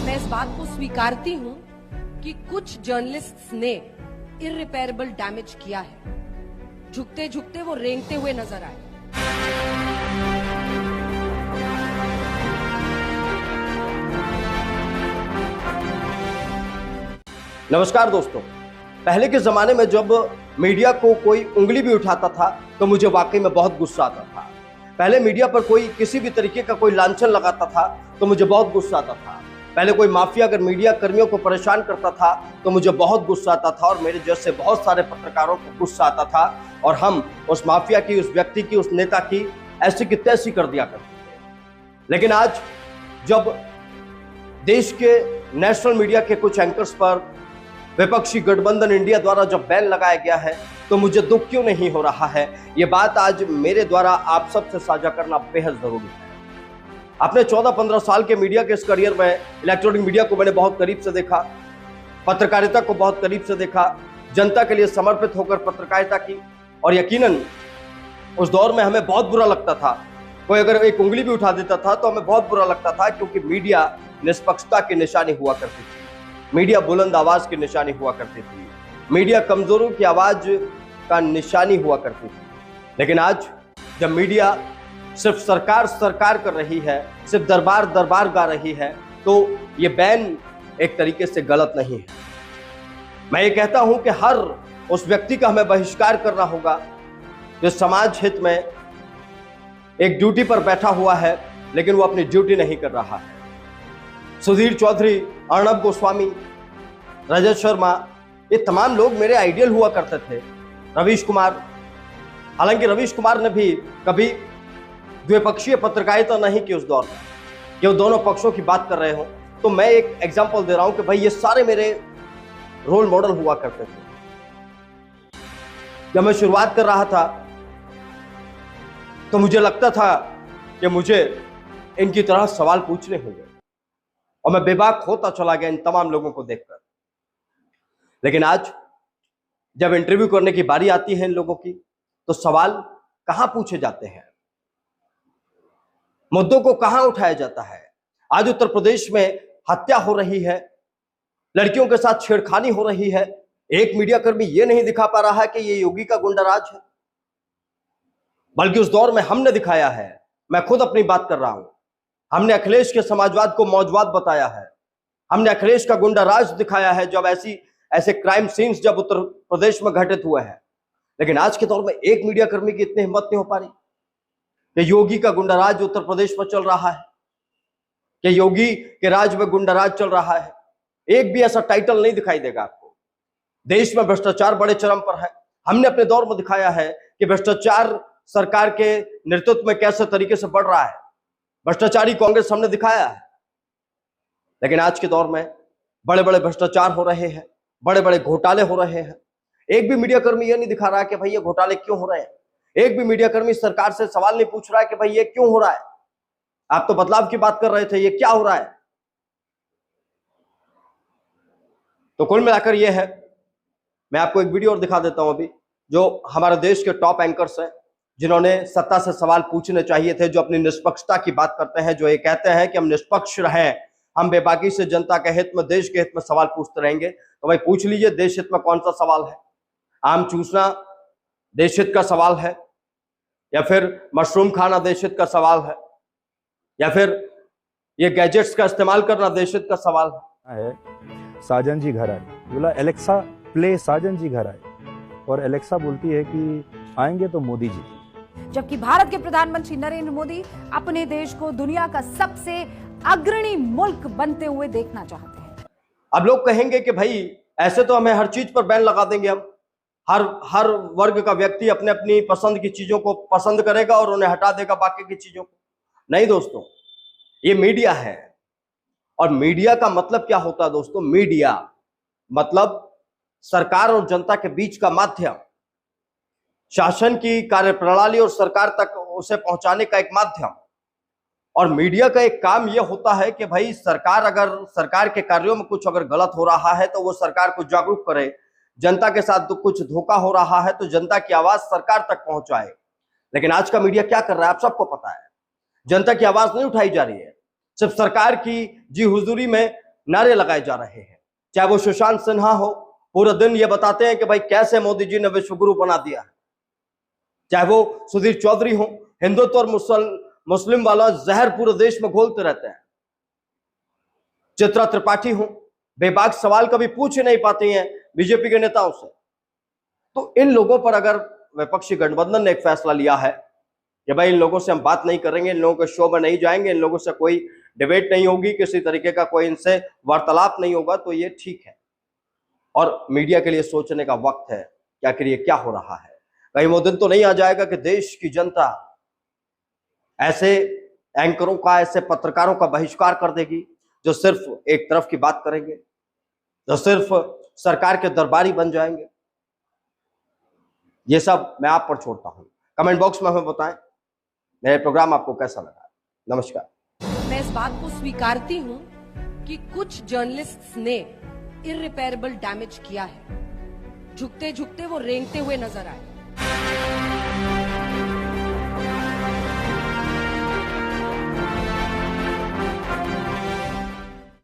मैं इस बात को स्वीकारती हूं कि कुछ जर्नलिस्ट्स ने इररिपेयरेबल डैमेज किया है। झुकते झुकते वो रेंगते हुए नजर आए। नमस्कार दोस्तों, पहले के जमाने में जब मीडिया को कोई उंगली भी उठाता था तो मुझे वाकई में बहुत गुस्सा आता था। पहले मीडिया पर कोई किसी भी तरीके का कोई लांछन लगाता था तो मुझे बहुत गुस्सा आता था। पहले कोई माफिया अगर मीडिया कर्मियों को परेशान करता था तो मुझे बहुत गुस्सा आता था और मेरे जैसे बहुत सारे पत्रकारों को गुस्सा आता था और हम उस माफिया की, उस व्यक्ति की, उस नेता की ऐसी की तैसी कर दिया करते थे। लेकिन आज जब देश के नेशनल मीडिया के कुछ एंकर्स पर विपक्षी गठबंधन इंडिया द्वारा जब बैन लगाया गया है तो मुझे दुख क्यों नहीं हो रहा है, ये बात आज मेरे द्वारा आप सबसे साझा करना बेहद जरूरी है। अपने 14-15 साल के मीडिया के इस करियर में इलेक्ट्रॉनिक मीडिया को मैंने बहुत करीब से देखा, पत्रकारिता को बहुत करीब से देखा, जनता के लिए समर्पित होकर पत्रकारिता की। और यकीनन उस दौर में हमें बहुत बुरा लगता था, कोई अगर एक उंगली भी उठा देता था तो हमें बहुत बुरा लगता था, क्योंकि मीडिया निष्पक्षता की निशानी हुआ करती थी, मीडिया बुलंद आवाज की निशानी हुआ करती थी, मीडिया कमजोरों की आवाज का निशानी हुआ करती थी। लेकिन आज जब मीडिया सिर्फ सरकार कर रही है, सिर्फ दरबार गा रही है, तो ये बैन एक तरीके से गलत नहीं है। मैं ये कहता हूं कि हर उस व्यक्ति का हमें बहिष्कार करना होगा जो समाज हित में एक ड्यूटी पर बैठा हुआ है लेकिन वो अपनी ड्यूटी नहीं कर रहा है। सुधीर चौधरी, अर्णब गोस्वामी, रजत शर्मा, ये तमाम लोग मेरे आइडियल हुआ करते थे। रवीश कुमार, हालांकि रवीश कुमार ने भी कभी द्विपक्षीय पत्रकारिता नहीं की उस दौर में कि वो दोनों पक्षों की बात कर रहे हो, तो मैं एक एग्जांपल दे रहा हूं कि भाई ये सारे मेरे रोल मॉडल हुआ करते थे। जब मैं शुरुआत कर रहा था तो मुझे लगता था कि मुझे इनकी तरह सवाल पूछने होंगे और मैं बेबाक होता चला गया इन तमाम लोगों को देखकर। लेकिन आज जब इंटरव्यू करने की बारी आती है इन लोगों की, तो सवाल कहां पूछे जाते हैं, मुद्दों को कहां उठाया जाता है। आज उत्तर प्रदेश में हत्या हो रही है, लड़कियों के साथ छेड़खानी हो रही है, एक मीडिया कर्मी यह नहीं दिखा पा रहा है कि यह योगी का गुंडाराज है, बल्कि उस दौर में हमने दिखाया है। मैं खुद अपनी बात कर रहा हूं, हमने अखिलेश के समाजवाद को मौजवाद बताया है, हमने अखिलेश का गुंडाराज दिखाया है जब ऐसे क्राइम सीन्स जब उत्तर प्रदेश में घटित हुए हैं। लेकिन आज के दौर में एक मीडिया कर्मी की इतनी हिम्मत नहीं हो पा रही कि योगी का गुंडाराज उत्तर प्रदेश में चल रहा है, कि योगी के राज में गुंडाराज चल रहा है। एक भी ऐसा टाइटल नहीं दिखाई देगा आपको। देश में भ्रष्टाचार बड़े चरम पर है। हमने अपने दौर में दिखाया है कि भ्रष्टाचार सरकार के नेतृत्व में कैसे तरीके से बढ़ रहा है, भ्रष्टाचारी कांग्रेस हमने दिखाया है। लेकिन आज के दौर में बड़े बड़े भ्रष्टाचार हो रहे हैं, बड़े बड़े घोटाले हो रहे हैं। एक भी मीडिया कर्मी ये नहीं दिखा रहा कि भाई ये घोटाले क्यों हो रहे हैं। एक भी मीडिया कर्मी सरकार से सवाल नहीं पूछ रहा है कि भाई ये क्यों हो रहा है। आप तो बदलाव की बात कर रहे थे, ये क्या हो रहा है। तो कुल मिलाकर ये है, मैं आपको एक वीडियो और दिखा देता हूं अभी, जो हमारे देश के टॉप एंकर्स हैं जिन्होंने सत्ता से सवाल पूछने चाहिए थे, जो अपनी निष्पक्षता की बात करते हैं, जो ये कहते हैं कि हम निष्पक्ष रहें, हम बेबाकी से जनता के हित में, देश के हित में सवाल पूछते रहेंगे। तो भाई पूछ लीजिए, देश हित में कौन सा सवाल है। आम चूसना देश हित का सवाल है, या फिर मशरूम खाना देश हित का सवाल है, या फिर ये गैजेट्स का इस्तेमाल करना देश हित का सवाल है। साजन जी घर आए, बोला एलेक्सा प्ले साजन जी घर आए, और एलेक्सा बोलती है कि आएंगे तो मोदी जी। जबकि भारत के प्रधानमंत्री नरेंद्र मोदी अपने देश को दुनिया का सबसे अग्रणी मुल्क बनते हुए देखना चाहते हैं। अब लोग कहेंगे कि भाई ऐसे तो हमें हर चीज पर बैन लगा देंगे, हम हर वर्ग का व्यक्ति अपने अपनी पसंद की चीजों को पसंद करेगा और उन्हें हटा देगा बाकी की चीजों को। नहीं दोस्तों, ये मीडिया है। और मीडिया का मतलब क्या होता है दोस्तों? मीडिया मतलब सरकार और जनता के बीच का माध्यम, शासन की कार्यप्रणाली और सरकार तक उसे पहुंचाने का एक माध्यम। और मीडिया का एक काम यह होता है कि भाई अगर सरकार के कार्यों में कुछ अगर गलत हो रहा है तो वो सरकार को जागरूक करे, जनता के साथ कुछ धोखा हो रहा है तो जनता की आवाज सरकार तक पहुंचाए। लेकिन आज का मीडिया क्या कर रहा है आप सबको पता है। जनता की आवाज नहीं उठाई जा रही है, सिर्फ सरकार की जी हुजूरी में नारे लगाए जा रहे हैं। चाहे वो सुशांत सिन्हा हो, पूरा दिन ये बताते हैं कि भाई कैसे मोदी जी ने विश्व गुरु बना दिया है। चाहे वो सुधीर चौधरी हो, हिंदुत्व और मुस्लिम वाला जहर पूरे देश में घोलते रहते हैं। चित्रा त्रिपाठी हो, बेबाक सवाल कभी पूछ ही नहीं पाती हैं बीजेपी के नेताओं से। तो इन लोगों पर अगर विपक्षी गठबंधन ने एक फैसला लिया है कि भाई इन लोगों से हम बात नहीं करेंगे, इन लोगों के शो में नहीं जाएंगे, इन लोगों से कोई डिबेट नहीं होगी, किसी तरीके का कोई इनसे वार्तालाप नहीं होगा, तो ये ठीक है। और मीडिया के लिए सोचने का वक्त है कि आखिर ये क्या हो रहा है। कहीं वो दिन तो नहीं आ जाएगा कि देश की जनता ऐसे एंकरों का, ऐसे पत्रकारों का बहिष्कार कर देगी जो सिर्फ एक तरफ की बात करेंगे, जो सिर्फ सरकार के दरबारी बन जाएंगे। ये सब मैं आप पर छोड़ता हूं। कमेंट बॉक्स में हमें बताएं मेरे प्रोग्राम आपको कैसा लगा। नमस्कार। मैं इस बात को स्वीकारती हूं कि कुछ जर्नलिस्ट्स ने इररिपेयरेबल डैमेज किया है। झुकते झुकते वो रेंगते हुए नजर आए।